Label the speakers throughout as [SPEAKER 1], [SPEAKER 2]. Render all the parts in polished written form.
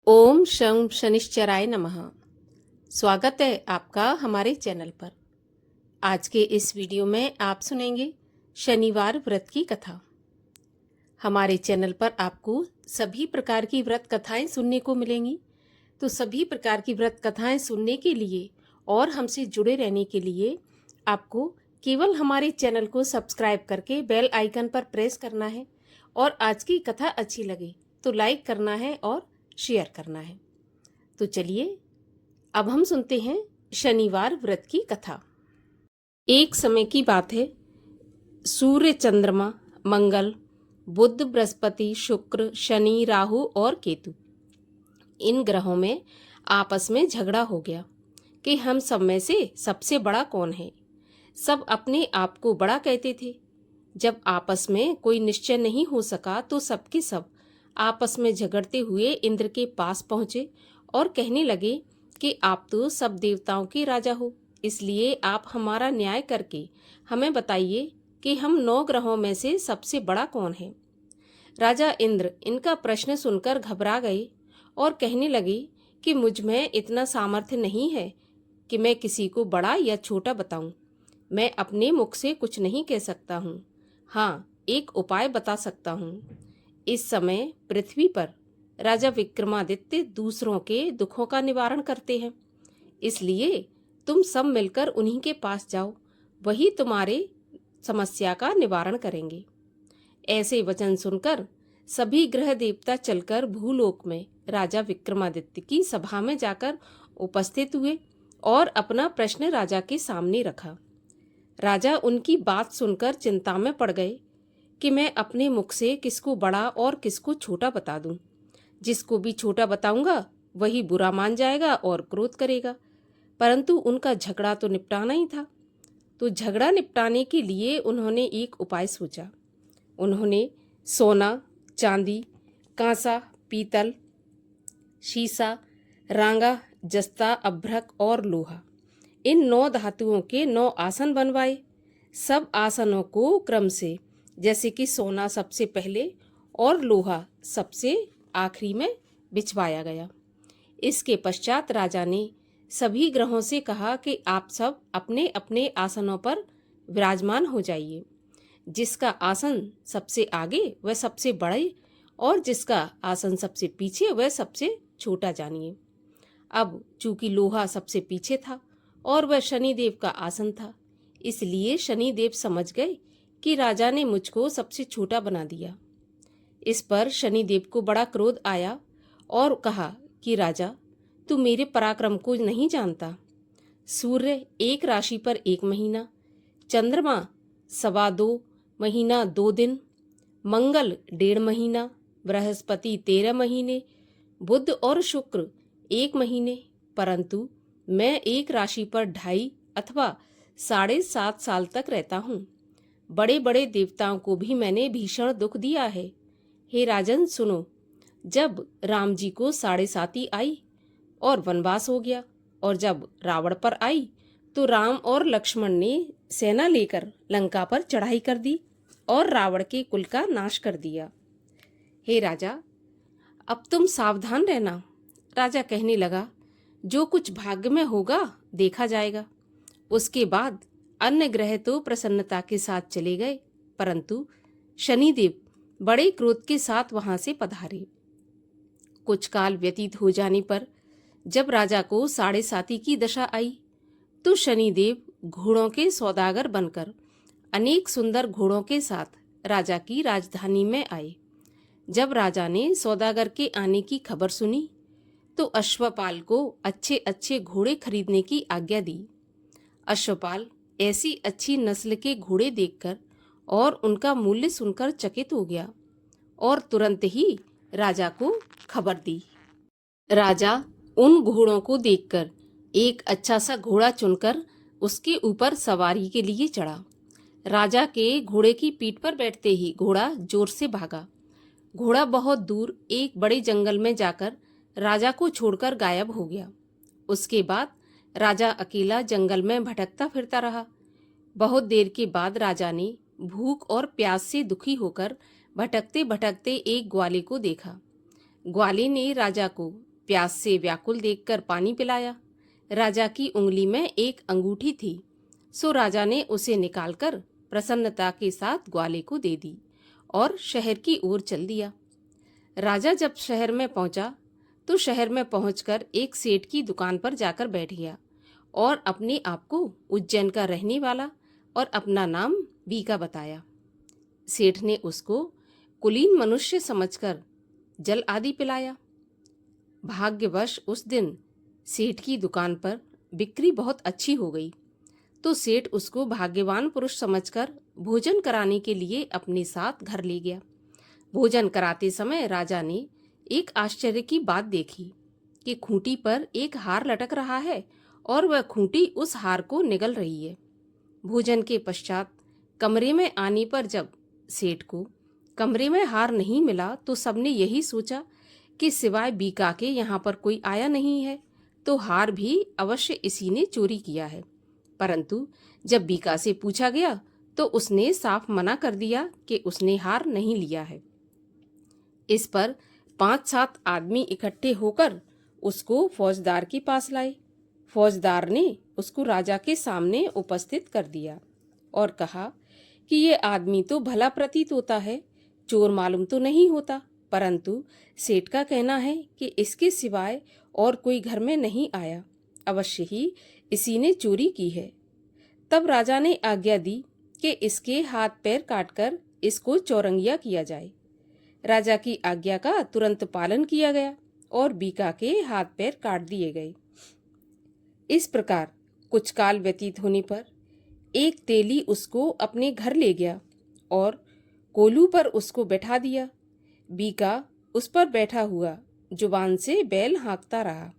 [SPEAKER 1] ओम शं शनिश्चराय नमः। स्वागत है आपका हमारे चैनल पर। आज के इस वीडियो में आप सुनेंगे शनिवार व्रत की कथा। हमारे चैनल पर आपको सभी प्रकार की व्रत कथाएं सुनने को मिलेंगी। तो सभी प्रकार की व्रत कथाएं सुनने के लिए और हमसे जुड़े रहने के लिए आपको केवल हमारे चैनल को सब्सक्राइब करके बेल आइकन पर प्रेस करना है और आज की कथा अच्छी लगे तो लाइक करना है और शेयर करना है। तो चलिए अब हम सुनते हैं शनिवार व्रत की कथा। एक समय की बात है, सूर्य, चंद्रमा, मंगल, बुध, बृहस्पति, शुक्र, शनि, राहु और केतु, इन ग्रहों में आपस में झगड़ा हो गया कि हम सब में से सबसे बड़ा कौन है। सब अपने आप को बड़ा कहते थे। जब आपस में कोई निश्चय नहीं हो सका तो सबके सब आपस में झगड़ते हुए इंद्र के पास पहुंचे और कहने लगे कि आप तो सब देवताओं के राजा हो, इसलिए आप हमारा न्याय करके हमें बताइए कि हम 9 ग्रहों में से सबसे बड़ा कौन है। राजा इंद्र इनका प्रश्न सुनकर घबरा गए और कहने लगे कि मुझ में इतना सामर्थ्य नहीं है कि मैं किसी को बड़ा या छोटा बताऊं। मैं अपने मुख से कुछ नहीं कह सकता हूँ। हाँ, एक उपाय बता सकता हूँ। इस समय पृथ्वी पर राजा विक्रमादित्य दूसरों के दुखों का निवारण करते हैं, इसलिए तुम सब मिलकर उन्हीं के पास जाओ, वही तुम्हारे समस्या का निवारण करेंगे। ऐसे वचन सुनकर सभी ग्रह देवता चलकर भूलोक में राजा विक्रमादित्य की सभा में जाकर उपस्थित हुए और अपना प्रश्न राजा के सामने रखा। राजा उनकी बात सुनकर चिंता में पड़ गए कि मैं अपने मुख से किसको बड़ा और किसको छोटा बता दूं। जिसको भी छोटा बताऊंगा वही बुरा मान जाएगा और क्रोध करेगा। परंतु उनका झगड़ा तो निपटाना ही था। तो झगड़ा निपटाने के लिए उन्होंने एक उपाय सोचा। उन्होंने सोना, चांदी, कांसा, पीतल, शीशा, रांगा, जस्ता, अभ्रक और लोहा, इन 9 धातुओं के 9 आसन बनवाए। सब आसनों को क्रम से, जैसे कि सोना सबसे पहले और लोहा सबसे आखिरी में बिछवाया गया। इसके पश्चात राजा ने सभी ग्रहों से कहा कि आप सब अपने अपने आसनों पर विराजमान हो जाइए। जिसका आसन सबसे आगे वह सबसे बड़े और जिसका आसन सबसे पीछे वह सबसे छोटा जानिए। अब चूंकि लोहा सबसे पीछे था और वह शनिदेव का आसन था, इसलिए शनिदेव समझ गए कि राजा ने मुझको सबसे छोटा बना दिया। इस पर शनिदेव को बड़ा क्रोध आया और कहा कि राजा, तू मेरे पराक्रम को नहीं जानता। सूर्य 1 राशि पर 1 महीना, चंद्रमा 2.25 महीना 2 दिन, मंगल 1.5 महीना, बृहस्पति 13 महीने, बुध और शुक्र 1 महीने, परंतु मैं 1 राशि पर 2.5 अथवा 7.5 साल तक रहता हूँ। बड़े बड़े देवताओं को भी मैंने भीषण दुख दिया है। हे राजन सुनो, जब राम जी को 7.5 आई और वनवास हो गया, और जब रावण पर आई तो राम और लक्ष्मण ने सेना लेकर लंका पर चढ़ाई कर दी और रावण के कुल का नाश कर दिया। हे राजा, अब तुम सावधान रहना। राजा कहने लगा, जो कुछ भाग्य में होगा देखा जाएगा। उसके बाद अन्य ग्रह तो प्रसन्नता के साथ चले गए, परंतु शनिदेव बड़े क्रोध के साथ वहां से पधारे। कुछ काल व्यतीत हो जाने पर जब राजा को 7.5 की दशा आई तो शनिदेव घोड़ों के सौदागर बनकर अनेक सुंदर घोड़ों के साथ राजा की राजधानी में आए। जब राजा ने सौदागर के आने की खबर सुनी तो अश्वपाल को अच्छे अच्छे घोड़े खरीदने की आज्ञा दी। अश्वपाल ऐसी अच्छी नस्ल के घोड़े देखकर और उनका मूल्य सुनकर चकित हो गया और तुरंत ही राजा को खबर दी। राजा उन घोड़ों को देखकर एक अच्छा सा घोड़ा चुनकर उसके ऊपर सवारी के लिए चढ़ा। राजा के घोड़े की पीठ पर बैठते ही घोड़ा जोर से भागा। घोड़ा बहुत दूर एक बड़े जंगल में जाकर राजा को छोड़कर गायब हो गया। उसके बाद राजा अकेला जंगल में भटकता फिरता रहा। बहुत देर के बाद राजा ने भूख और प्यास से दुखी होकर भटकते भटकते एक ग्वाले को देखा। ग्वाले ने राजा को प्यास से व्याकुल देखकर पानी पिलाया। राजा की उंगली में एक अंगूठी थी, सो राजा ने उसे निकालकर प्रसन्नता के साथ ग्वाले को दे दी और शहर की ओर चल दिया। राजा जब शहर में पहुंचा तो शहर में पहुंचकर एक सेठ की दुकान पर जाकर बैठ गया और अपने आप को उज्जैन का रहने वाला और अपना नाम बीका बताया। सेठ ने उसको कुलीन मनुष्य समझकर जल आदि पिलाया। भाग्यवश उस दिन सेठ की दुकान पर बिक्री बहुत अच्छी हो गई, तो सेठ उसको भाग्यवान पुरुष समझकर भोजन कराने के लिए अपने साथ घर ले गया। भोजन कराते समय राजा ने एक आश्चर्य की बात देखी कि खूंटी पर एक हार लटक रहा है और वह खूंटी उस हार को निगल रही है। भोजन के पश्चात कमरे में आने पर जब सेठ को कमरे में हार नहीं मिला तो सबने यही सोचा कि सिवाय बीका के यहाँ पर कोई आया नहीं है, तो हार भी अवश्य इसी ने चोरी किया है। परंतु जब बीका से पूछा गया तो उसने साफ मना कर दिया कि उसने हार नहीं लिया है। इस पर 5-7 आदमी इकट्ठे होकर उसको फौजदार के पास लाए। फौजदार ने उसको राजा के सामने उपस्थित कर दिया और कहा कि ये आदमी तो भला प्रतीत होता है, चोर मालूम तो नहीं होता, परंतु सेठ का कहना है कि इसके सिवाय और कोई घर में नहीं आया, अवश्य ही इसी ने चोरी की है। तब राजा ने आज्ञा दी कि इसके हाथ पैर काटकर इसको चौरंगिया किया जाए। राजा की आज्ञा का तुरंत पालन किया गया और बीका के हाथ पैर काट दिए गए। इस प्रकार कुछ काल व्यतीत होने पर एक तेली उसको अपने घर ले गया और कोलू पर उसको बैठा दिया। बीका उस पर बैठा हुआ जुबान से बैल हाँकता रहा।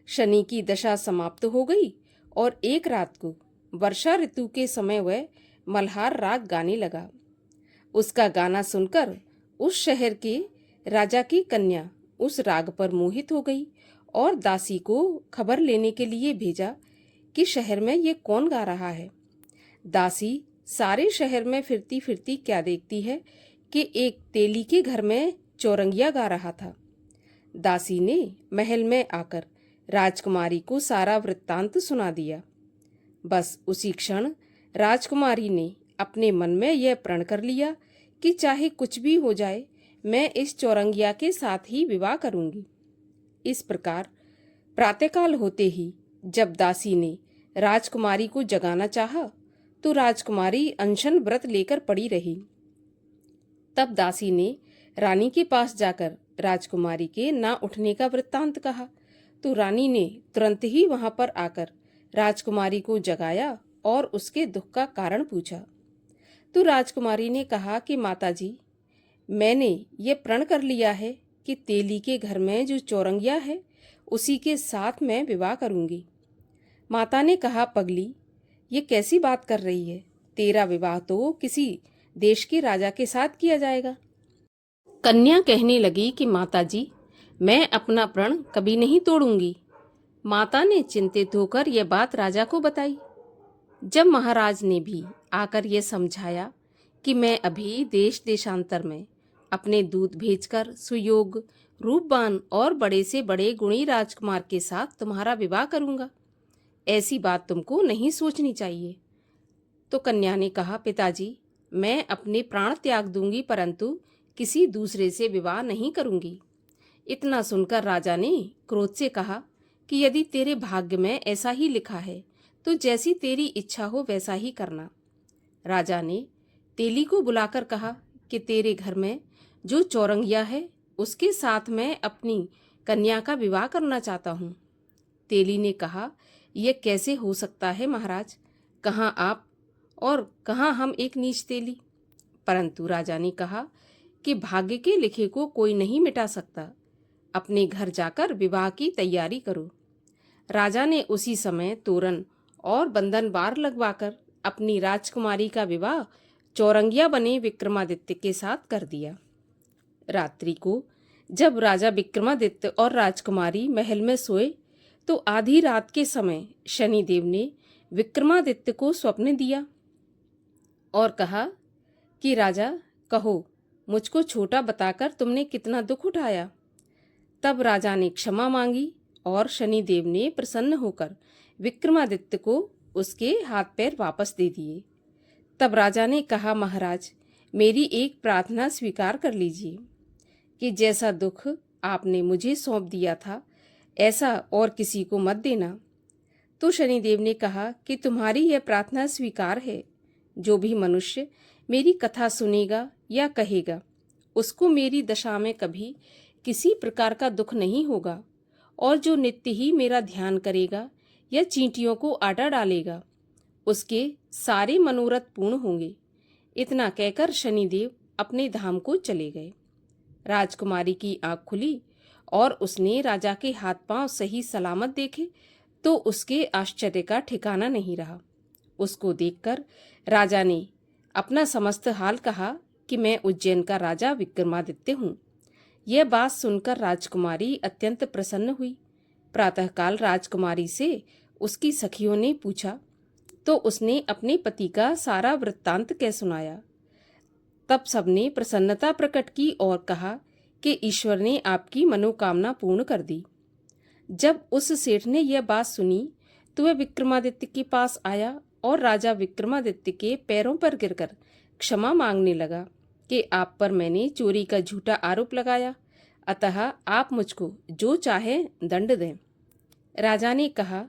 [SPEAKER 1] शनि की दशा समाप्त हो गई और एक रात को वर्षा ऋतु के समय वह मल्हार राग गाने लगा। उसका गाना सुनकर उस शहर के राजा की कन्या उस राग पर मोहित हो गई और दासी को खबर लेने के लिए भेजा कि शहर में ये कौन गा रहा है। दासी सारे शहर में फिरती फिरती क्या देखती है कि एक तेली के घर में चौरंगिया गा रहा था। दासी ने महल में आकर राजकुमारी को सारा वृत्तांत सुना दिया। बस उसी क्षण राजकुमारी ने अपने मन में यह प्रण कर लिया कि चाहे कुछ भी हो जाए, मैं इस चौरंगिया के साथ ही विवाह करूंगी। इस प्रकार प्रातःकाल होते ही जब दासी ने राजकुमारी को जगाना चाहा तो राजकुमारी अनशन व्रत लेकर पड़ी रही। तब दासी ने रानी के पास जाकर राजकुमारी के ना उठने का वृत्तांत कहा, तो रानी ने तुरंत ही वहां पर आकर राजकुमारी को जगाया और उसके दुख का कारण पूछा। तो राजकुमारी ने कहा कि माताजी, मैंने ये प्रण कर लिया है कि तेली के घर में जो चौरंगिया है उसी के साथ मैं विवाह करूंगी। माता ने कहा, पगली, ये कैसी बात कर रही है? तेरा विवाह तो किसी देश के राजा के साथ किया जाएगा। कन्या कहने लगी कि माताजी, मैं अपना प्रण कभी नहीं तोड़ूंगी। माता ने चिंतित होकर यह बात राजा को बताई। जब महाराज ने भी आकर यह समझाया कि मैं अभी देश देशांतर में अपने दूत भेजकर सुयोग, रूपवान और बड़े से बड़े गुणी राजकुमार के साथ तुम्हारा विवाह करूंगा, ऐसी बात तुमको नहीं सोचनी चाहिए। तो कन्या ने कहा, पिताजी, मैं अपने प्राण त्याग दूंगी, परंतु किसी दूसरे से विवाह नहीं करूंगी। इतना सुनकर राजा ने क्रोध से कहा कि यदि तेरे भाग्य में ऐसा ही लिखा है तो जैसी तेरी इच्छा हो वैसा ही करना। राजा ने तेली को बुलाकर कहा कि तेरे घर में जो चौरंगिया है उसके साथ मैं अपनी कन्या का विवाह करना चाहता हूँ। तेली ने कहा, यह कैसे हो सकता है महाराज? कहाँ आप और कहाँ हम एक नीच तेली? परंतु राजा ने कहा कि भाग्य के लिखे को कोई नहीं मिटा सकता। अपने घर जाकर विवाह की तैयारी करो। राजा ने उसी समय तोरण और बंधन बार लगवाकर अपनी राजकुमारी का विवाह चौरंगिया बने विक्रमादित्य के साथ कर दिया। रात्रि को जब राजा विक्रमादित्य और राजकुमारी महल में सोए तो आधी रात के समय शनिदेव ने विक्रमादित्य को स्वप्न दिया और कहा कि राजा, कहो, मुझको छोटा बताकर तुमने कितना दुख उठाया। तब राजा ने क्षमा मांगी और शनिदेव ने प्रसन्न होकर विक्रमादित्य को उसके हाथ पैर वापस दे दिए। तब राजा ने कहा, महाराज, मेरी एक प्रार्थना स्वीकार कर लीजिए कि जैसा दुख आपने मुझे सौंप दिया था ऐसा और किसी को मत देना। तो शनिदेव ने कहा कि तुम्हारी यह प्रार्थना स्वीकार है। जो भी मनुष्य मेरी कथा सुनेगा या कहेगा उसको मेरी दशा में कभी किसी प्रकार का दुख नहीं होगा, और जो नित्य ही मेरा ध्यान करेगा या चींटियों को आटा डालेगा उसके सारे मनोरथ पूर्ण होंगे। इतना कहकर शनिदेव अपने धाम को चले गए। राजकुमारी की आंख खुली और उसने राजा के हाथ पांव सही सलामत देखे तो उसके आश्चर्य का ठिकाना नहीं रहा। उसको देखकर राजा ने अपना समस्त हाल कहा कि मैं उज्जैन का राजा विक्रमादित्य हूँ। यह बात सुनकर राजकुमारी अत्यंत प्रसन्न हुई। प्रातःकाल राजकुमारी से उसकी सखियों ने पूछा तो उसने अपने पति का सारा वृत्तांत कह सुनाया। तब सबने प्रसन्नता प्रकट की और कहा कि ईश्वर ने आपकी मनोकामना पूर्ण कर दी। जब उस सेठ ने यह बात सुनी तो वह विक्रमादित्य के पास आया और राजा विक्रमादित्य के पैरों पर गिरकर क्षमा मांगने लगा कि आप पर मैंने चोरी का झूठा आरोप लगाया, अतः आप मुझको जो चाहे दंड दें। राजा ने कहा,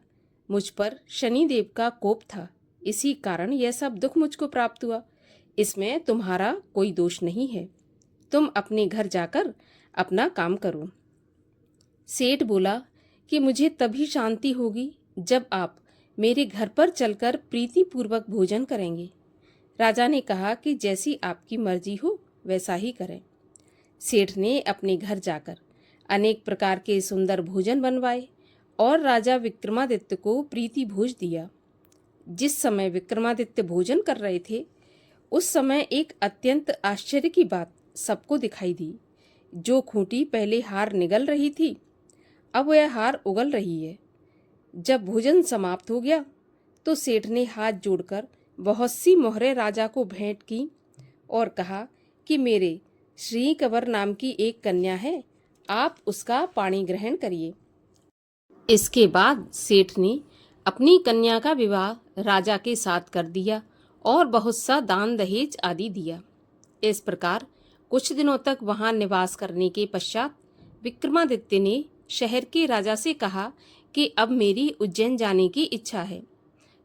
[SPEAKER 1] मुझ पर शनिदेव का कोप था, इसी कारण यह सब दुख मुझको प्राप्त हुआ। इसमें तुम्हारा कोई दोष नहीं है। तुम अपने घर जाकर अपना काम करो। सेठ बोला कि मुझे तभी शांति होगी जब आप मेरे घर पर चलकर प्रीतिपूर्वक भोजन करेंगे। राजा ने कहा कि जैसी आपकी मर्जी हो वैसा ही करें। सेठ ने अपने घर जाकर अनेक प्रकार के सुंदर भोजन बनवाए और राजा विक्रमादित्य को प्रीति भोज दिया। जिस समय विक्रमादित्य भोजन कर रहे थे उस समय एक अत्यंत आश्चर्य की बात सबको दिखाई दी। जो खूंटी पहले हार निगल रही थी अब वह हार उगल रही है। जब भोजन समाप्त हो गया तो सेठ ने हाथ जोड़कर बहुत सी मोहरें राजा को भेंट की और कहा कि मेरे श्री कंवर नाम की एक कन्या है, आप उसका पाणी ग्रहण करिए। इसके बाद सेठ ने अपनी कन्या का विवाह राजा के साथ कर दिया और बहुत सा दान दहेज आदि दिया। इस प्रकार कुछ दिनों तक वहां निवास करने के पश्चात विक्रमादित्य ने शहर के राजा से कहा कि अब मेरी उज्जैन जाने की इच्छा है।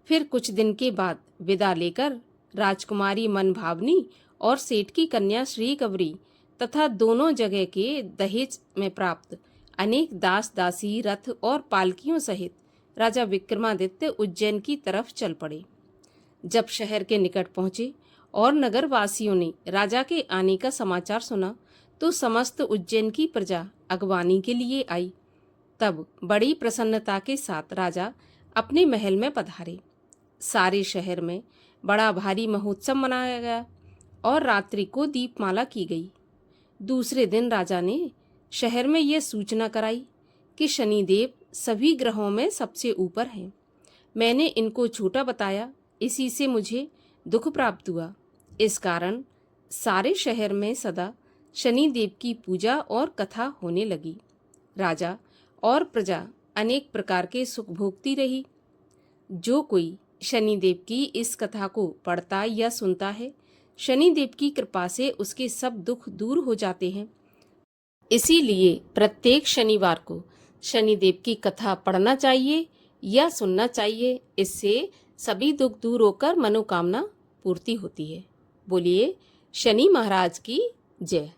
[SPEAKER 1] फिर कुछ दिन के बाद विदा लेकर राजकुमारी मनभावनी और सेठ की कन्या श्री कंवरी तथा दोनों जगह के दहेज में प्राप्त अनेक दास दासी रथ और पालकियों सहित राजा विक्रमादित्य उज्जैन की तरफ चल पड़े। जब शहर के निकट पहुंचे और नगर वासियों ने राजा के आने का समाचार सुना तो समस्त उज्जैन की प्रजा अगवानी के लिए आई। तब बड़ी प्रसन्नता के साथ राजा अपने महल में पधारे। सारे शहर में बड़ा भारी महोत्सव मनाया गया और रात्रि को दीपमाला की गई। दूसरे दिन राजा ने शहर में यह सूचना कराई कि शनिदेव सभी ग्रहों में सबसे ऊपर हैं। मैंने इनको छोटा बताया, इसी से मुझे दुख प्राप्त हुआ। इस कारण सारे शहर में सदा शनिदेव की पूजा और कथा होने लगी। राजा और प्रजा अनेक प्रकार के सुख भोगती रही। जो कोई शनिदेव की इस कथा को पढ़ता या सुनता है, शनिदेव की कृपा से उसके सब दुख दूर हो जाते हैं। इसीलिए प्रत्येक शनिवार को शनिदेव की कथा पढ़ना चाहिए या सुनना चाहिए। इससे सभी दुख दूर होकर मनोकामना पूर्ति होती है। बोलिए शनि महाराज की जय।